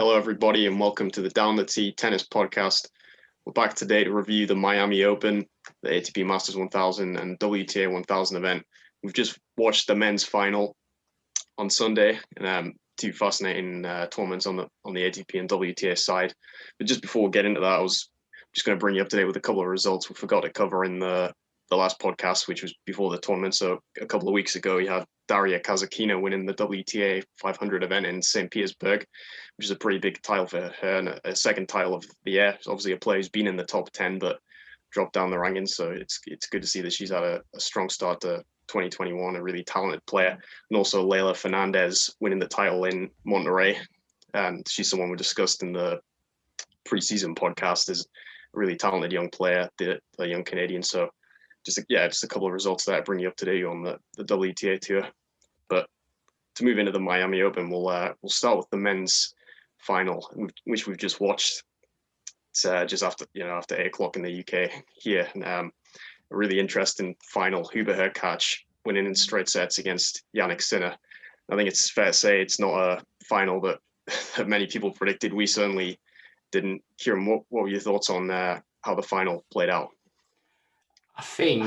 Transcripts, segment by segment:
Hello, everybody, and welcome to the Down the Tee Tennis Podcast. We're back today to review the Miami Open, the ATP Masters 1000 and WTA 1000 event. We've just watched the men's final on Sunday, and two fascinating tournaments on the ATP and WTA side. But just before we get into that, I was just going to bring you up to date with a couple of results we forgot to cover in the last podcast, which was before the tournament. So a couple of weeks ago, you had Daria Kasatkina winning the WTA 500 event in St. Petersburg, which is a pretty big title for her and a second title of the year. It's obviously a player who's been in the top 10, but dropped down the rankings. So it's good to see that she's had a strong start to 2021, a really talented player. And also Leylah Fernandez winning the title in Monterrey. And she's someone we discussed in the preseason podcast as a really talented young player, the young Canadian. So just a couple of results that I bring you up to date on the WTA tour. But to move into the Miami Open, we'll start with the men's final, which we've just watched. It's just after 8:00 in the UK here, and a really interesting final. Hubert Hurkacz winning in straight sets against Jannik Sinner. I think it's fair to say it's not a final that many people predicted. We certainly didn't. Kieran, what were your thoughts on how the final played out? I think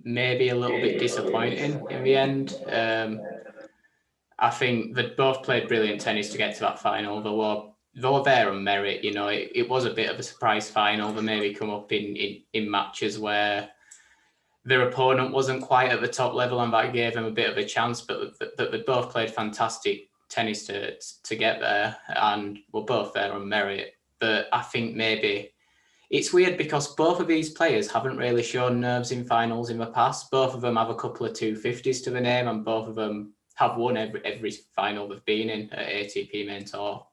maybe a little bit disappointing in the end. I think they both played brilliant tennis to get to that final. They were there on merit. It was a bit of a surprise final. They maybe come up in matches where their opponent wasn't quite at the top level, and that gave them a bit of a chance. But they both played fantastic tennis to get there, and were both there on merit. But I think maybe it's weird because both of these players haven't really shown nerves in finals in the past. Both of them have a couple of 250s to the name, and both of them have won every final they've been in at ATP Main Tour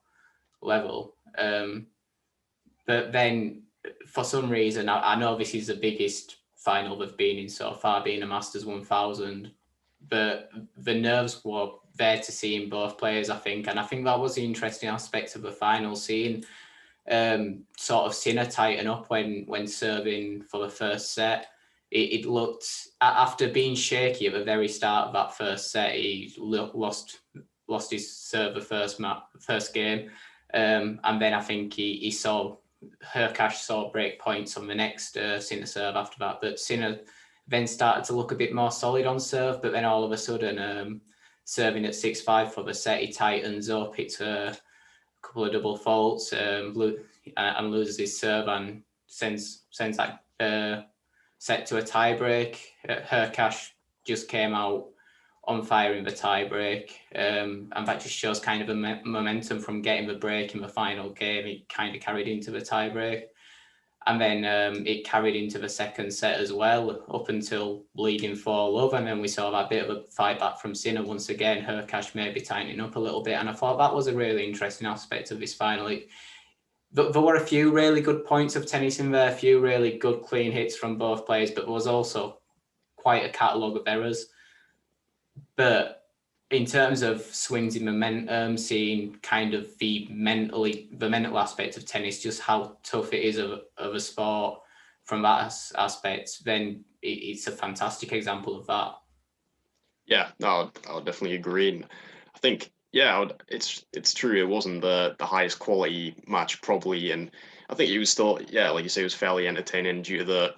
level. But then, for some reason, I know this is the biggest final they've been in so far, being a Masters 1000, but the nerves were there to see in both players, I think. And I think that was the interesting aspect of the final, seeing sort of Sinner tighten up when serving for the first set. It looked, after being shaky at the very start of that first set, he lost his serve the first game, and then I think he saw Hurkacz saw break points on the next Sinner serve after that. But Sinner then started to look a bit more solid on serve, but then all of a sudden, serving at 6-5 for the set, he tightens up. It's a couple of double faults, and loses his serve and sends that set to a tiebreak. Hurkacz just came out on fire in the tiebreak, and that just shows kind of a momentum from getting the break in the final game. It kind of carried into the tiebreak, and then it carried into the second set as well, up until leading 4-love, and then we saw that bit of a fight back from Sinner once again. Hurkacz maybe tightening up a little bit, and I thought that was a really interesting aspect of this final. There were a few really good points of tennis in there, a few really good clean hits from both players, but there was also quite a catalogue of errors. But in terms of swings in momentum, seeing kind of the mental aspect of tennis, just how tough it is of a sport from that aspect, then it's a fantastic example of that. Yeah, no, I would definitely agree. And I think, it's true. It wasn't the highest quality match probably, and I think it was still, like you say, it was fairly entertaining due to the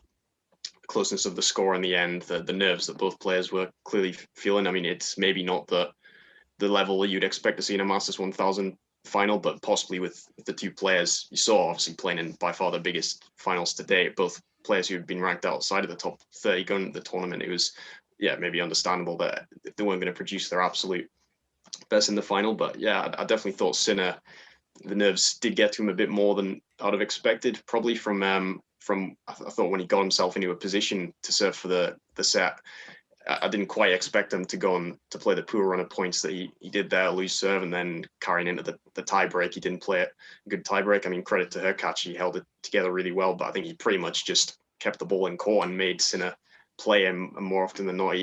closeness of the score in the end, the nerves that both players were clearly feeling. I mean, it's maybe not the level you'd expect to see in a Masters 1000 final, but possibly with the two players you saw obviously playing in by far the biggest finals to date, both players who had been ranked outside of the top 30 going into the tournament. It was, maybe understandable that they weren't going to produce their absolute best in the final. But I definitely thought Sinner, the nerves did get to him a bit more than I'd have expected, probably from I thought when he got himself into a position to serve for the set, I didn't quite expect him to go on to play the poor run of points that he did there, lose serve, and then carrying into the tiebreak. He didn't play a good tiebreak. I mean, credit to Hurkacz, he held it together really well, but I think he pretty much just kept the ball in court and made Sinner play him, and more often than not,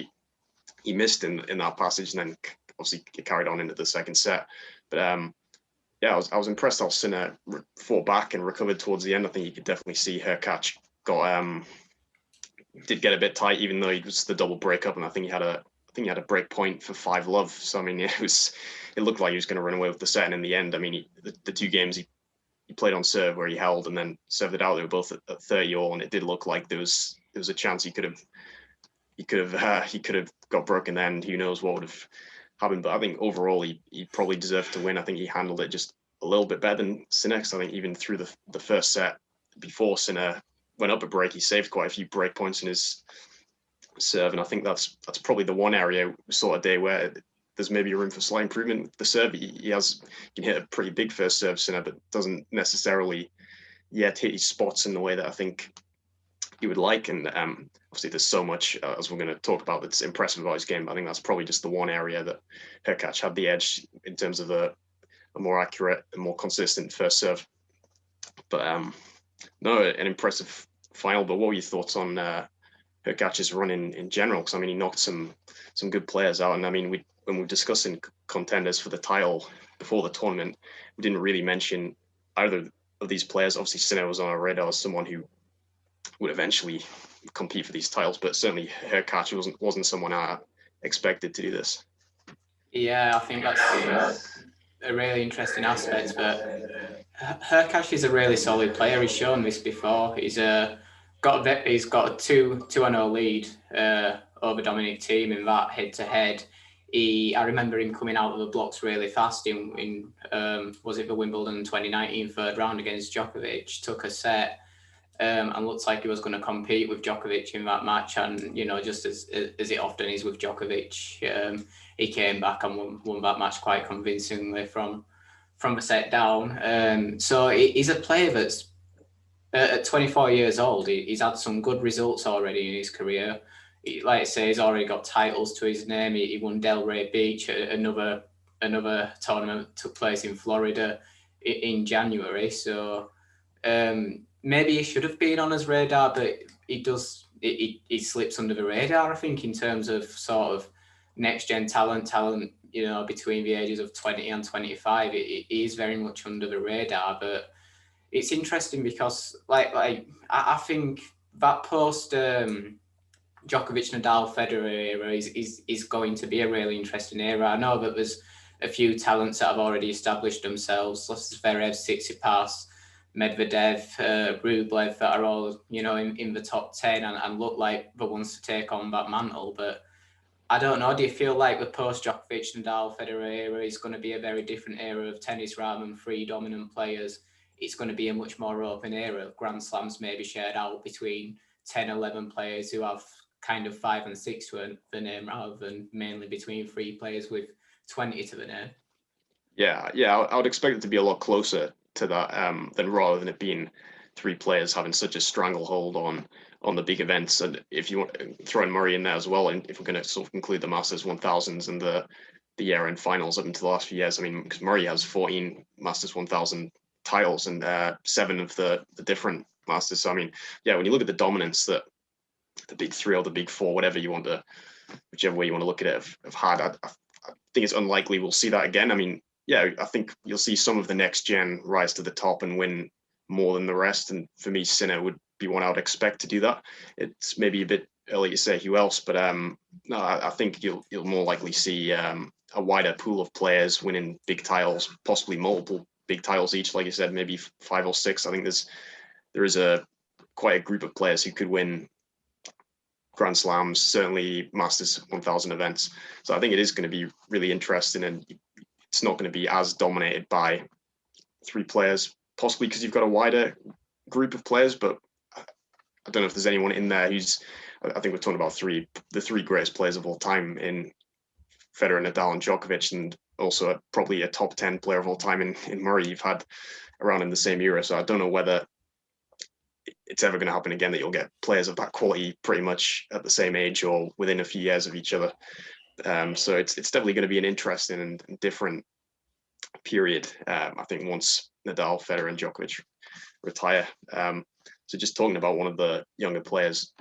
he missed in that passage, and then obviously carried on into the second set. But I was impressed how Sinner fought back and recovered towards the end. I think you could definitely see Hurkacz did get a bit tight, even though he was the double breakup, and I think he had a think he had a break point for 5-love. So I mean, it looked like he was going to run away with the set, and in the end, I mean, the two games he played on serve where he held and then served it out. They were both at 30 all, and it did look like there was a chance he could have got broken then. Who knows what would have happened? But I think overall he probably deserved to win. I think he handled it just a little bit better than Sinner. I think even through the first set, before Sinner went up a break, he saved quite a few break points in his serve, and I think that's probably the one area we saw today where there's maybe room for slight improvement. The serve, he can hit a pretty big first serve, Sinner, but doesn't necessarily yet hit his spots in the way that I think he would like. And obviously there's so much, as we're going to talk about, that's impressive about his game. But I think that's probably just the one area that Hurkacz had the edge in terms of a more accurate and more consistent first serve. But no, an impressive final. But what were your thoughts on Hurkacz's run in general? Because I mean, he knocked some good players out, and I mean, when we were discussing contenders for the title before the tournament, we didn't really mention either of these players. Obviously, Sinner was on our radar as someone who would eventually compete for these titles, but certainly Hurkacz wasn't someone I expected to do this. Yeah, I think that's a really interesting aspect. But Hurkacz is a really solid player. He's shown this before. He's got a 2-0 lead over Dominic Thiem in that head-to-head. I remember him coming out of the blocks really fast in was it the Wimbledon 2019 third round against Djokovic, took a set and looked like he was going to compete with Djokovic in that match. And, you know, just as it often is with Djokovic, he came back and won that match quite convincingly from the set down. So he's a player that's at 24 years old, he's had some good results already in his career. Like I say, he's already got titles to his name. He won Delray Beach. Another tournament took place in Florida in January. So maybe he should have been on his radar, but he slips under the radar, I think, in terms of sort of next gen talent, you know, between the ages of 20 and 25. It is very much under the radar, but it's interesting because like I think that post Djokovic, Nadal, Federer era is going to be a really interesting era. I know that there's a few talents that have already established themselves. Zverev, Tsitsipas, Medvedev, Rublev, that are all, you know, in the top 10 and look like the ones to take on that mantle. But I don't know, do you feel like the post-Djokovic, Nadal, Federer era is going to be a very different era of tennis rather than three dominant players? It's going to be a much more open era of Grand Slams maybe shared out between 10, 11 players who have kind of 5 and 6 to the name rather than mainly between 3 players with 20 to the name. Yeah, I would expect it to be a lot closer to that than rather than it being 3 players having such a stranglehold on the big events. And if you want to throw in Murray in there as well, and if we're going to sort of include the Masters 1000s and the year-end finals up until the last few years, I mean, because Murray has 14 Masters 1000 titles and 7 of the different Masters. So I mean, yeah, when you look at the dominance that the big 3 or the big 4, whatever you want to, whichever way you want to look at it, have had, I think it's unlikely we'll see that again. I mean, yeah, I think you'll see some of the next gen rise to the top and win more than the rest. And for me, Sinner would be one I would expect to do that. It's maybe a bit early to say who else, but no, I think you'll more likely see a wider pool of players winning big titles, possibly multiple big titles each. Like you said, maybe 5 or 6. I think there is quite a group of players who could win Grand Slams, certainly Masters 1000 events. So I think it is going to be really interesting, and it's not going to be as dominated by 3 players, possibly because you've got a wider group of players. But I don't know if there's anyone in there I think we're talking about the 3 greatest players of all time in Federer, Nadal, and Djokovic, and also probably a top 10 player of all time in Murray you've had around in the same era. So I don't know whether it's ever going to happen again that you'll get players of that quality pretty much at the same age or within a few years of each other. So it's definitely going to be an interesting and different period, I think, once Nadal, Federer, and Djokovic retire. So just talking about one of the younger players,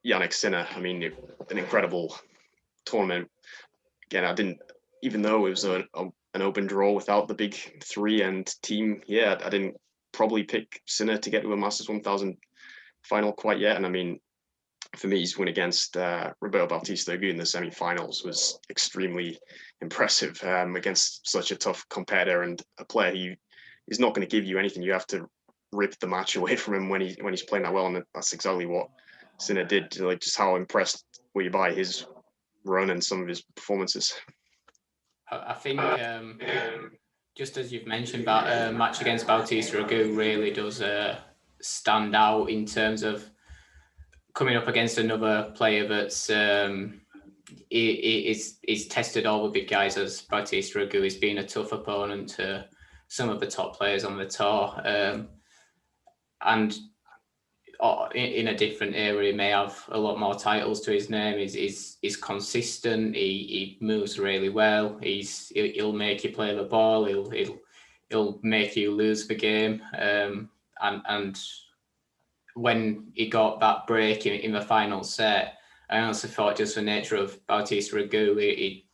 Jannik Sinner, I mean, an incredible tournament. Again, even though it was an open draw without the big 3 and Thiem, I didn't probably pick Sinner to get to a Masters 1000 final quite yet. And I mean, for me, his win against Roberto Bautista Agut in the semi-finals was extremely impressive against such a tough competitor and a player who is not going to give you anything. You have to rip the match away from him when he's playing that well, and that's exactly what Sinner did. Like, just how impressed were you by his run and some of his performances? I think just as you've mentioned, that match against Bautista Agut really does stand out in terms of coming up against another player that's is tested all the big guys, as Bautista Agut has been a tough opponent to some of the top players on the tour, and in a different era, he may have a lot more titles to his name. He's consistent. He moves really well. He'll make you play the ball. He'll make you lose the game. And when he got that break in the final set, I honestly thought just the nature of Bautista Agut,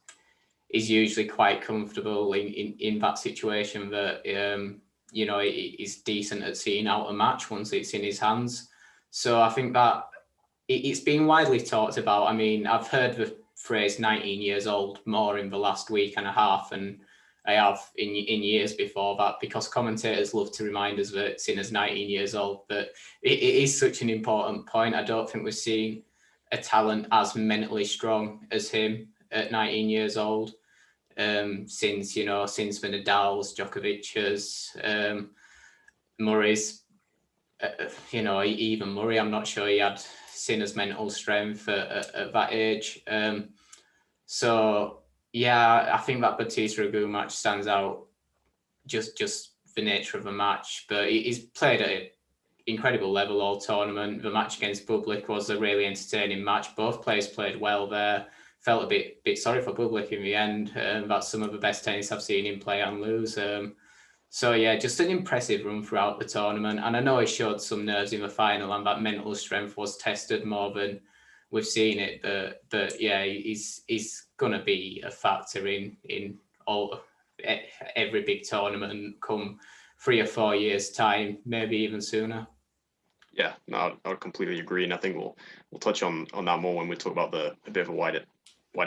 he's usually quite comfortable in that situation that he's decent at seeing out a match once it's in his hands. So I think that it's been widely talked about. I mean, I've heard the phrase 19 years old more in the last week and a half than I have in years before that, because commentators love to remind us that Sinner's 19 years old. But it is such an important point. I don't think we've seen a talent as mentally strong as him at 19 years old since the Nadals, Djokovic's, Murray's. Even Murray, I'm not sure he had Sinner's mental strength at that age. So yeah, I think that Bautista Agut match stands out, just the nature of the match. But he's played at an incredible level all tournament. The match against Bublik was a really entertaining match. Both players played well there. Felt a bit sorry for Bublik in the end. That's some of the best tennis I've seen him play and lose. So yeah, just an impressive run throughout the tournament. And I know he showed some nerves in the final, and that mental strength was tested more than we've seen it. But yeah, he's gonna be a factor in every big tournament come 3 or 4 years time, maybe even sooner. Yeah, no, I would completely agree, and I think we'll touch on that more when we talk about a bit of a wider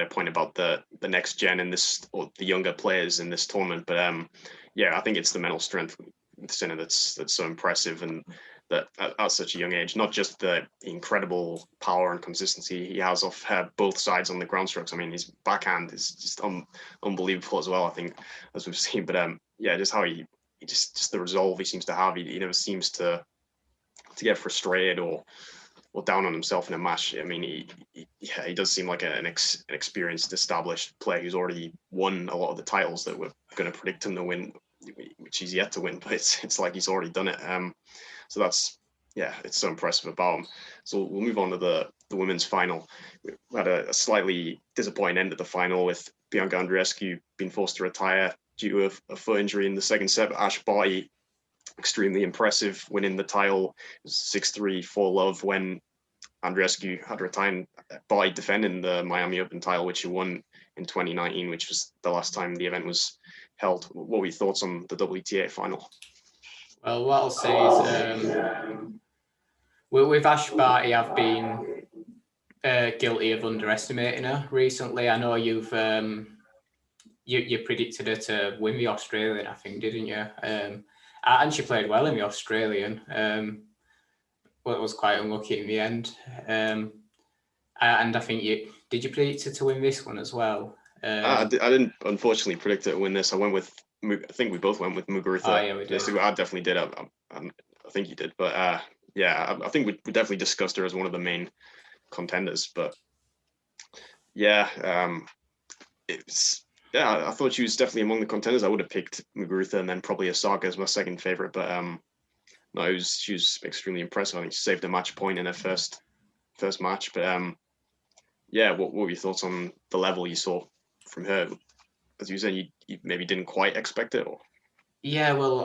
point about the next gen in this, or the younger players in this tournament. But yeah, I think it's the mental strength with Sinner that's so impressive, and that at such a young age, not just the incredible power and consistency he has off both sides on the ground strokes. I mean, his backhand is just unbelievable as well, I think, as we've seen. But yeah, just how he just the resolve he seems to have. He never seems to get frustrated or down on himself in a match. I mean, he does seem like an experienced, established player who's already won a lot of the titles that we're going to predict him to win, which he's yet to win. But it's like he's already done it. So that's, yeah, it's so impressive about him. So we'll move on to the women's final. We had a slightly disappointing end of the final, with Bianca Andreescu being forced to retire due to a foot injury in the second set. But Ash Barty, extremely impressive, winning the title 6-3 4-love when Andreescu had retired. Barty defending the Miami Open title, which he won in 2019, which was the last time the event was held. What were your thoughts on the WTA final? Well, what I'll say is, with Ash Barty, I've been guilty of underestimating her recently. I know you predicted her to win the Australian, I think, didn't you? And she played well in the Australian. Well, it was quite unlucky in the end. And I think did you predict her to win this one as well? I didn't, unfortunately, predict her to win this. I think we both went with Muguruza. Oh, yeah, we did. I definitely did. I think you did. But yeah, I think we definitely discussed her as one of the main contenders. But yeah, I thought she was definitely among the contenders. I would have picked Muguruza and then probably Osaka as my second favorite. But no, she was extremely impressive. I think she saved a match point in her first match. But yeah, what were your thoughts on the level you saw from her? As you said, you maybe didn't quite expect it, or? Yeah, well,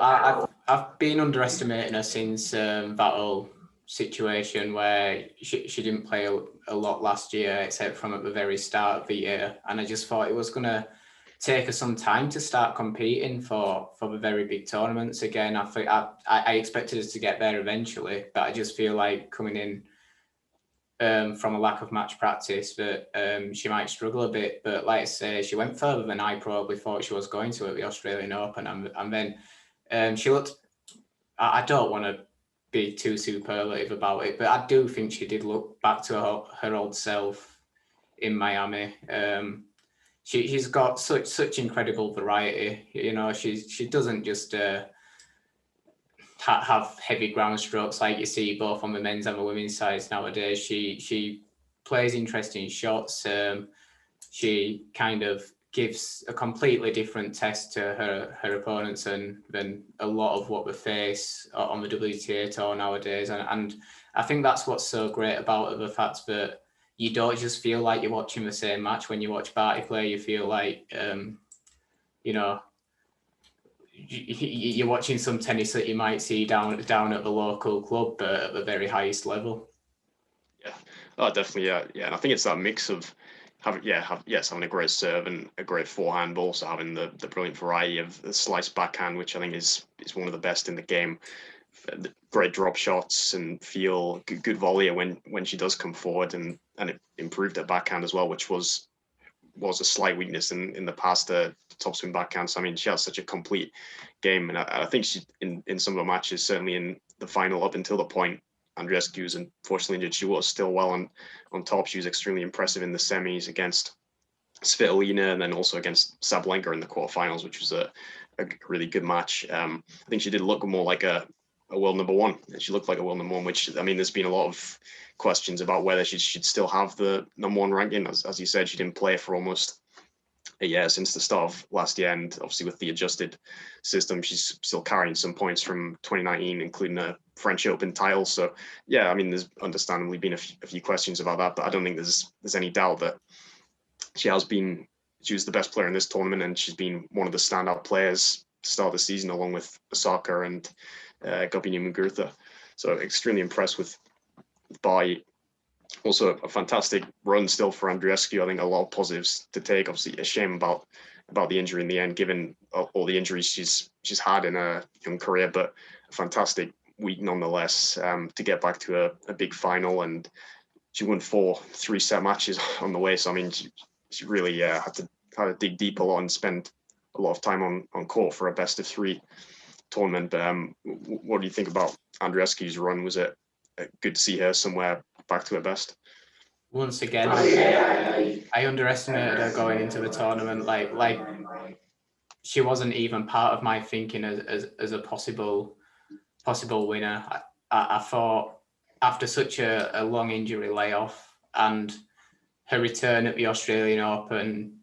I've been underestimating her since that whole situation where she didn't play a lot last year, except from at the very start of the year, and I just thought it was going to take her some time to start competing for the very big tournaments again. I expected us to get there eventually, but I just feel like coming in from a lack of match practice that she might struggle a bit. But like I say, she went further than I probably thought she was going to at the Australian Open. And then she looked, I don't want to be too superlative about it, but I do think she did look back to her old self in Miami. She's got such incredible variety. You know, she doesn't just have heavy ground strokes like you see both on the men's and the women's sides nowadays. She plays interesting shots. She kind of gives a completely different test to her opponents than a lot of what we face on the WTA tour nowadays. And I think that's what's so great about it, the fact that you don't just feel like you're watching the same match. When you watch Barty play, you feel like, you know, you're watching some tennis that you might see down at the local club, but at the very highest level. Yeah, oh, definitely. Yeah. And I think it's that mix of having a great serve and a great forehand, but also having the brilliant variety of the slice backhand, which I think is one of the best in the game. Great drop shots and feel good volley when she does come forward, and it improved her backhand as well, which was a slight weakness in the past, topspin backhand. So I mean, she has such a complete game, and I think she in some of the matches, certainly in the final up until the point Andreescu was unfortunately injured, she was still well on top. She was extremely impressive in the semis against Svitolina and then also against Sabalenka in the quarterfinals, which was a really good match. I think she did look more like a world number one. She looked like a world number one, which, I mean, there's been a lot of questions about whether she should still have the number one ranking. As you said, she didn't play for almost a year since the start of last year, and obviously with the adjusted system, she's still carrying some points from 2019, including a French Open title. So yeah, I mean, there's understandably been a few questions about that, but I don't think there's any doubt that she was the best player in this tournament, and she's been one of the standout players to start the season, along with Osaka and Gabini Muguruza. So extremely impressed with Barty. Also a fantastic run still for Andreescu. I think a lot of positives to take. Obviously a shame about the injury in the end, given all the injuries she's had in her young career, but a fantastic week nonetheless, to get back to a big final. And she won 4 3-set matches on the way. So I mean, she really had to dig deep a lot and spend a lot of time on court for a best of 3 tournament. But what do you think about Andreescu's run? Was it good to see her somewhere back to her best? Once again, I underestimated her going into the tournament. Like she wasn't even part of my thinking as a possible winner. I thought after such a long injury layoff and her return at the Australian Open,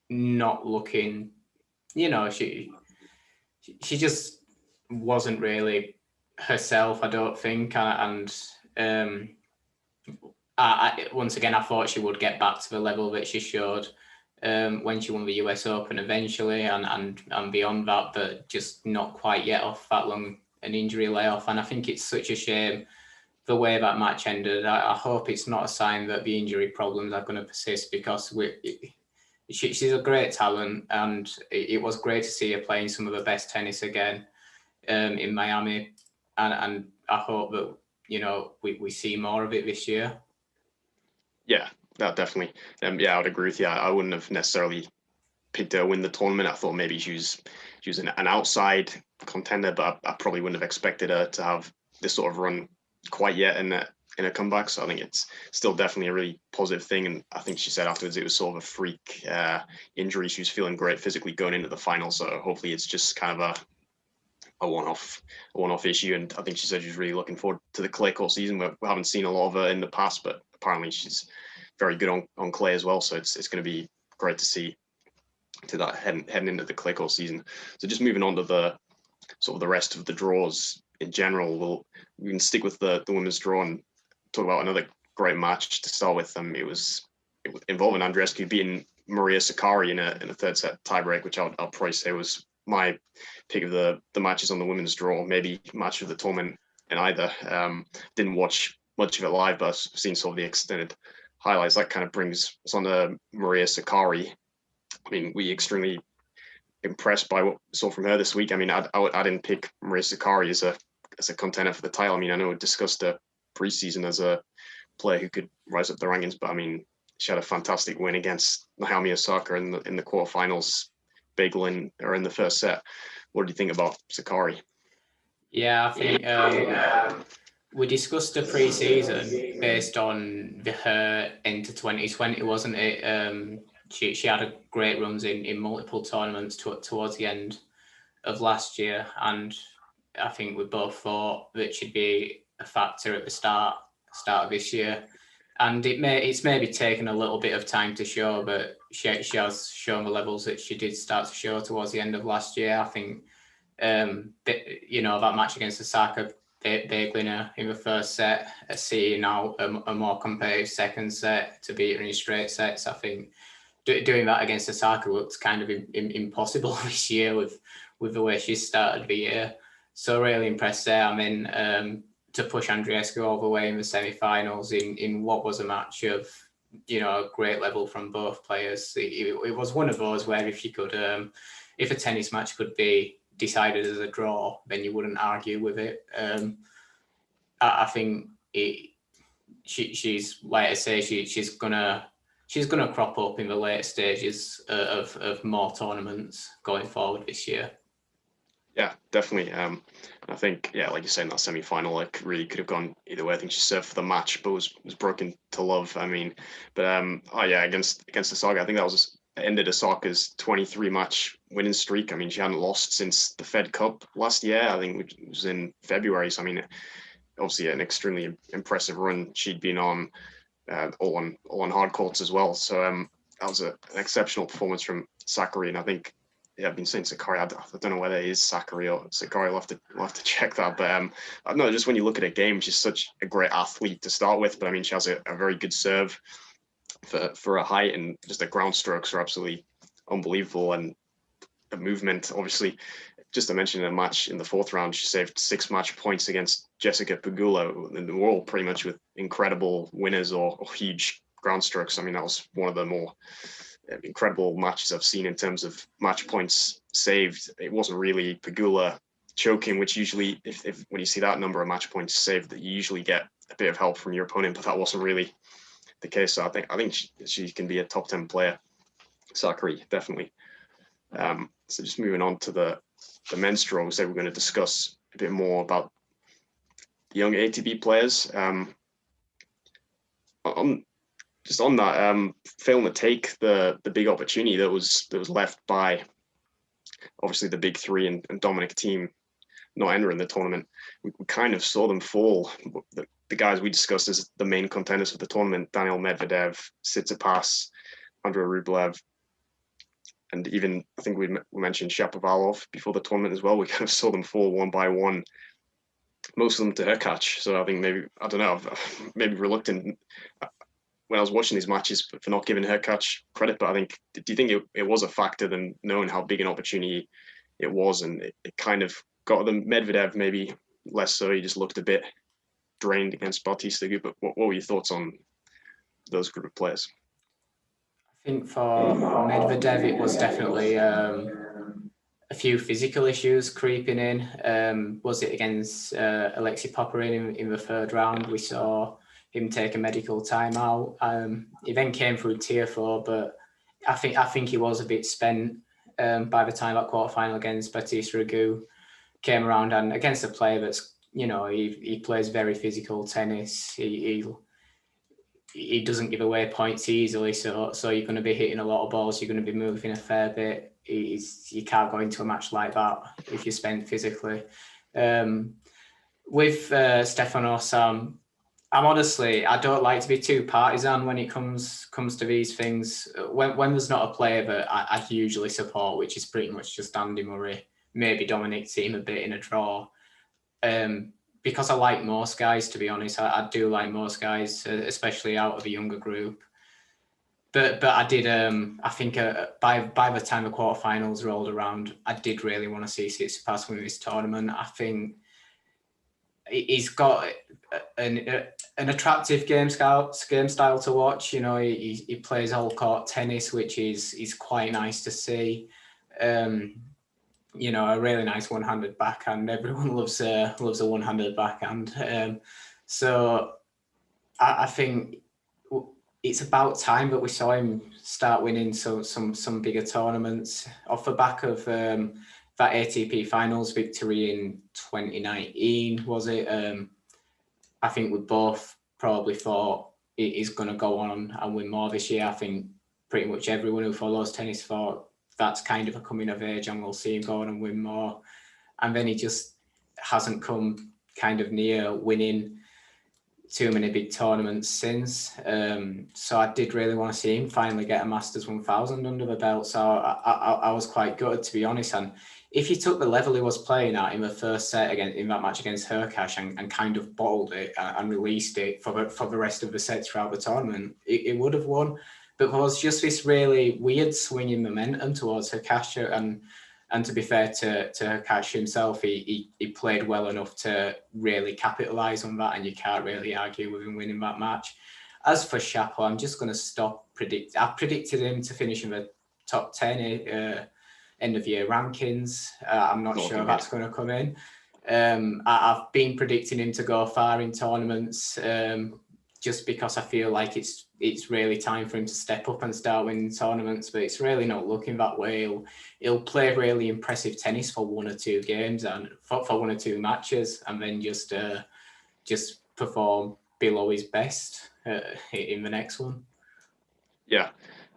not looking, you know, she just wasn't really herself, I don't think. And once again, I thought she would get back to the level that she showed when she won the US Open eventually, and beyond that, but just not quite yet off that long an injury layoff. And I think it's such a shame the way that match ended. I hope it's not a sign that the injury problems are going to persist, because she's a great talent, and it was great to see her playing some of the best tennis again in Miami, and I hope that, you know, we see more of it this year. Yeah, that definitely. Yeah, I would agree with you. I wouldn't have necessarily picked her to win the tournament. I thought maybe she was an outside contender, but I probably wouldn't have expected her to have this sort of run quite yet in a comeback. So I think it's still definitely a really positive thing. And I think she said afterwards it was sort of a freak injury. She was feeling great physically going into the final. So hopefully it's just kind of a one-off issue. And I think she said she's really looking forward to the clay court season. We haven't seen a lot of her in the past, but apparently she's very good on clay as well. So it's going to be great to see to that heading into the clay court season. So just moving on to the sort of the rest of the draws in general, we can stick with the women's draw and talk about another great match to start with. It was involving Andreescu beating Maria Sakkari in a 3rd set tiebreak, which I'll probably say was my pick of the matches on the women's draw, maybe match of the tournament in either. Didn't watch much of it live, but I've seen sort of the extended highlights. That kind of brings us on to Maria Sakkari. I mean, we extremely impressed by what we saw from her this week. I mean, I didn't pick Maria Sakkari as a contender for the title. I mean, I know we discussed her preseason as a player who could rise up the rankings. But I mean, she had a fantastic win against Naomi Osaka in the quarterfinals, big win or in the first set. What do you think about Sakari? Yeah, I think we discussed the pre-season based on her into 2020, wasn't it? She had a great runs in multiple tournaments towards the end of last year, and I think we both thought that she'd be a factor at the start of this year. And it's maybe taken a little bit of time to show, but she has shown the levels that she did start to show towards the end of last year. I think, that match against Osaka, bagling her in the first set, seeing now a more competitive second set to beat her in straight sets. I think doing that against Osaka looks kind of impossible this year with the way she started the year. So really impressed there. I mean, to push Andreescu all the way in the semi-finals in what was a match of, a great level from both players. It was one of those where if you could, if a tennis match could be decided as a draw, then you wouldn't argue with it. I think she's like I say, she's gonna crop up in the later stages of more tournaments going forward this year. Yeah, definitely. I think, like you say, in that semi-final, it really could have gone either way. I think she served for the match, but was broken to love. I mean, but against Osaka, I think that ended Osaka's 23 match winning streak. I mean, she hadn't lost since the Fed Cup last year. I think it was in February. So I mean, obviously an extremely impressive run she'd been on, all on hard courts as well. So that was an exceptional performance from Sakkari, and I think. Yeah, I've been saying Sakari. I don't know whether it is Sakkari or Sakari. We'll have to check that. But I know just when you look at her game, she's such a great athlete to start with. But I mean, she has a very good serve for her height, and just her ground strokes are absolutely unbelievable. And the movement, obviously, just to mention in a match in the fourth round, she saved 6 match points against Jessica Pegula in the world, pretty much with incredible winners or huge ground strokes. I mean, that was one of the more incredible matches I've seen in terms of match points saved. It wasn't really Pegula choking, which usually, if when you see that number of match points saved, that you usually get a bit of help from your opponent, but that wasn't really the case. So I think she can be a top 10 player. Sakkari, definitely. So just moving on to the men's draw, we said we're going to discuss a bit more about the young ATP players. On that, failing to take the big opportunity that was left by obviously the big three and Dominic Thiem not entering the tournament, we kind of saw them fall. The guys we discussed as the main contenders for the tournament: Daniil Medvedev, Tsitsipas, Andrei Rublev, and even I think we mentioned Shapovalov before the tournament as well. We kind of saw them fall one by one, most of them to Hurkacz. So I think maybe reluctant. When I was watching these matches for not giving Hurkacz credit, but I think, do you think it was a factor than knowing how big an opportunity it was, and it kind of got them? Medvedev maybe less so. He just looked a bit drained against Bautista Agut. But what were your thoughts on those group of players? I think for Medvedev, it was definitely a few physical issues creeping in. Was it against Alexei Popyrin in the third round? We saw him take a medical timeout. He then came through tier 4, but I think he was a bit spent by the time that quarterfinal against Bautista Agut came around, and against a player that's, he plays very physical tennis. He doesn't give away points easily, so you're going to be hitting a lot of balls. You're going to be moving a fair bit. You can't go into a match like that if you're spent physically. With Stefanos, I don't like to be too partisan when it comes to these things. When there's not a player that I usually support, which is pretty much just Andy Murray, maybe Dominic Thiem a bit in a draw. Because I like most guys, to be honest. I do like most guys, especially out of the younger group. But I did. I think by the time the quarterfinals rolled around, I did really want to see Tsitsipas win this tournament. I think he's got an attractive game style to watch. He plays all court tennis, which is quite nice to see. A really nice one-handed backhand. Everyone loves a one-handed backhand. So I think it's about time that we saw him start winning some bigger tournaments off the back of that ATP Finals victory in 2019. Was it? I think we both probably thought he's going to go on and win more this year. I think pretty much everyone who follows tennis thought that's kind of a coming of age and we'll see him go on and win more. And then he just hasn't come kind of near winning too many big tournaments since. So I did really want to see him finally get a Masters 1000 under the belt. So I was quite gutted, to be honest. And if he took the level he was playing at in the first set in that match against Hurkacz and kind of bottled it and released it for the rest of the sets throughout the tournament, it would have won. But there was just this really weird swing in momentum towards Hurkacz. And to be fair to Hurkacz himself, he played well enough to really capitalise on that, and you can't really argue with him winning that match. As for Shapo, I'm just going to stop predicting. I predicted him to finish in the top 10 end of year rankings. I'm not sure that's going to come in. I've been predicting him to go far in tournaments just because I feel like it's really time for him to step up and start winning tournaments, but it's really not looking that way. He'll play really impressive tennis for one or two games and for one or two matches, and then just perform below his best in the next one. Yeah,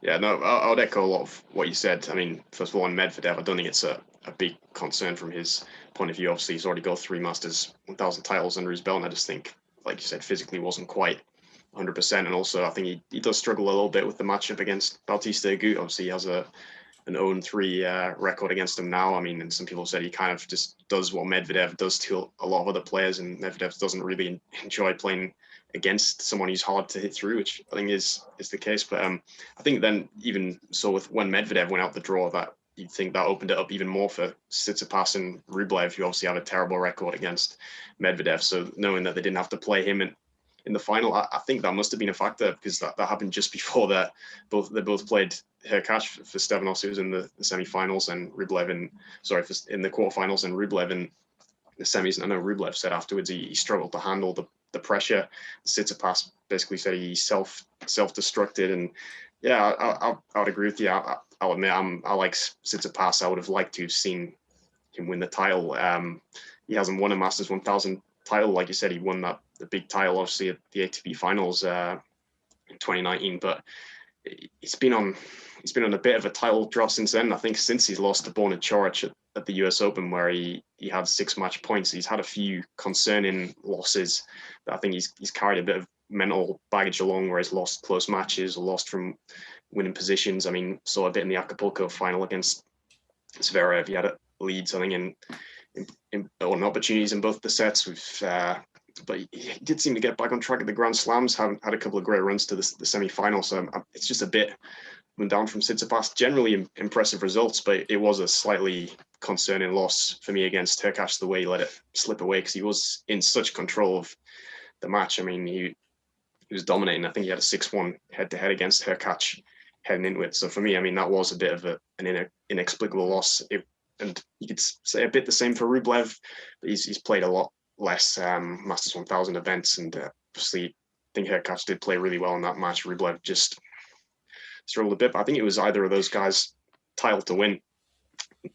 no, I would echo a lot of what you said. I mean, first of all, on Medvedev, I don't think it's a big concern from his point of view. Obviously, he's already got 3 Masters 1000 titles under his belt, and I just think, like you said, physically wasn't quite 100%. And also, I think he does struggle a little bit with the matchup against Bautista Agut. Obviously, he has an 0-3 record against him now. I mean, and some people said he kind of just does what Medvedev does to a lot of other players, and Medvedev doesn't really enjoy playing against someone who's hard to hit through, which I think is the case. But I think then even so with when Medvedev went out the draw, that you'd think that opened it up even more for Tsitsipas and Rublev, who obviously have a terrible record against Medvedev. So knowing that they didn't have to play him in the final, I think that must have been a factor, because that happened just before that. They both played Hurkacz for Stefanos, who was in the semi-finals, and Rublev in the quarterfinals, and Rublev in the semis. And I know Rublev said afterwards he struggled to handle the pressure. Tsitsipas basically said he self-destructed, and yeah, I would agree with you. I'll admit I like Tsitsipas. I would have liked to have seen him win the title. He hasn't won a Masters 1000 title, like you said. He won the big title, obviously, at the ATP Finals in 2019, but he's been on a bit of a title drought since then. I think since he's lost to Borna Coric at the US Open, where he had 6 match points, he's had a few concerning losses that I think he's carried a bit of mental baggage along, where he's lost close matches or lost from winning positions. I mean, saw a bit in the Acapulco final against Zverev. He had leads, I think, in opportunities in both the sets. But he did seem to get back on track at the Grand Slams. Had a couple of great runs to the semi-final. So it's just a bit went down from Tsitsipas. Generally impressive results, but it was a slightly concerning loss for me against Hurkacz, the way he let it slip away, because he was in such control of the match. I mean, he was dominating. I think he had a 6-1 head-to-head against Hurkacz heading into it. So for me, I mean, that was a bit of an inexplicable loss. And you could say a bit the same for Rublev, but he's played a lot less Masters 1000 events, and obviously I think Hurkacz did play really well in that match. Rublev just struggled a bit, but I think it was either of those guys' title to win.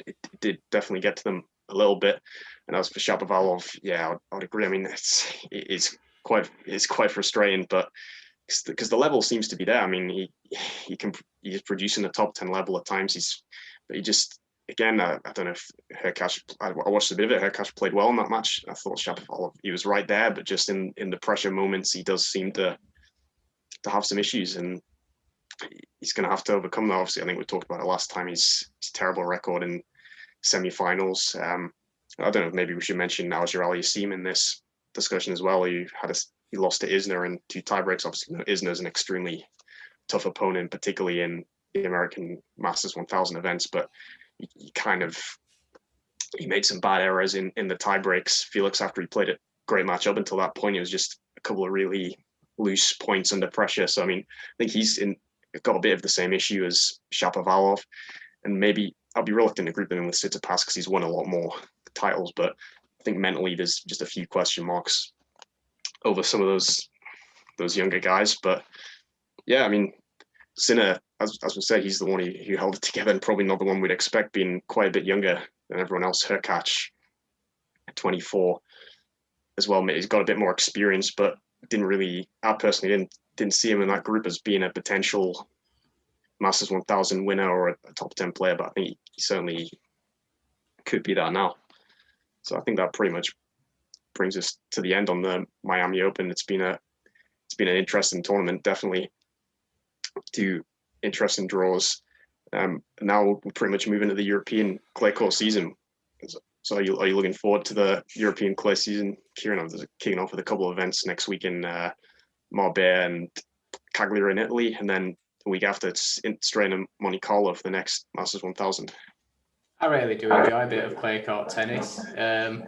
It did definitely get to them a little bit. And as for Shapovalov, yeah, I would agree. I mean, it's quite frustrating, but because the level seems to be there. I mean, he's producing a top 10 level at times. But he just, again, I don't know if Hurkacz, I watched a bit of it. Hurkacz played well in that match. I thought Shapovalov, he was right there, but just in the pressure moments, he does seem to have some issues, and he's going to have to overcome that. Obviously, I think we talked about it last time. He's terrible record in semi-finals. I don't know if maybe we should mention Alger Aliassime in this discussion as well. He lost to Isner in 2 tiebreaks. Obviously, Isner is an extremely tough opponent, particularly in the American Masters 1000 events, but he made some bad errors in the tiebreaks. Felix, after he played a great match up until that point, it was just a couple of really loose points under pressure. So, I mean, I think he's got a bit of the same issue as Shapovalov, and maybe I'll be reluctant to group him in with Tsitsipas because he's won a lot more titles, but I think mentally there's just a few question marks over some of those those younger guys. But yeah, I mean, Sinner, as we said, he's the one who held it together, and probably not the one we'd expect, being quite a bit younger than everyone else. Hurkacz, 24 as well. He's got a bit more experience, but I personally didn't see him in that group as being a potential Masters 1000 winner or a top 10 player, but I think he certainly could be that now. So I think that pretty much brings us to the end on the Miami Open. It's been an interesting tournament, definitely. Two interesting draws. Now we'll pretty much move into the European clay court season. So are you looking forward to the European clay season, Kieran? I'm kicking off with a couple of events next week in Marbella and Cagliari in Italy, and then the week after it's straight in Monte Carlo for the next Masters 1000. I really do enjoy a bit of clay court tennis. Not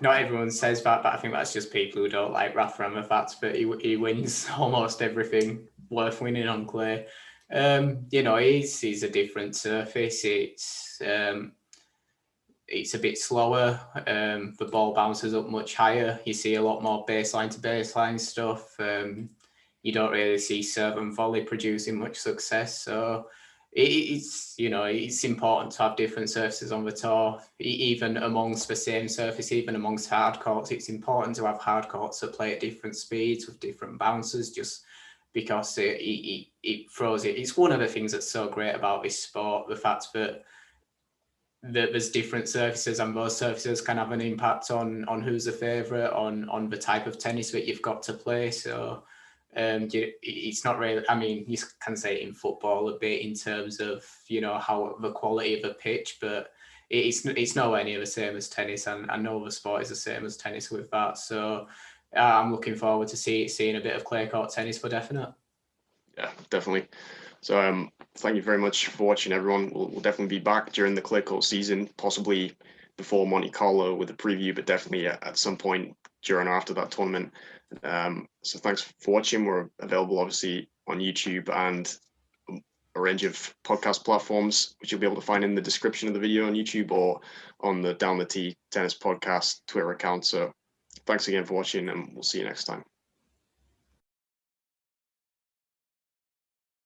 everyone says that, but I think that's just people who don't like Rafa and the fact that he wins almost everything worth winning on clay. He's a different surface. It's a bit slower. The ball bounces up much higher. You see a lot more baseline to baseline stuff. You don't really see serve and volley producing much success. So it's important to have different surfaces on the tour, even amongst the same surface, even amongst hard courts. It's important to have hard courts that play at different speeds with different bounces, just because it throws it. It's one of the things that's so great about this sport, the fact that there's different surfaces, and those surfaces can have an impact on who's a favourite, on the type of tennis that you've got to play. So it's not really, I mean, you can say in football a bit in terms of, how the quality of the pitch, but it's nowhere near the same as tennis, and I know the sport is the same as tennis with that. So I'm looking forward to seeing a bit of clay court tennis for definite. Yeah, definitely. So thank you very much for watching, everyone. We'll definitely be back during the clay court season, possibly before Monte Carlo with a preview, but definitely at some point during or after that tournament. So thanks for watching. We're available obviously on YouTube and a range of podcast platforms, which you'll be able to find in the description of the video on YouTube or on the Down the Tee Tennis Podcast Twitter account. So thanks again for watching, and we'll see you next time.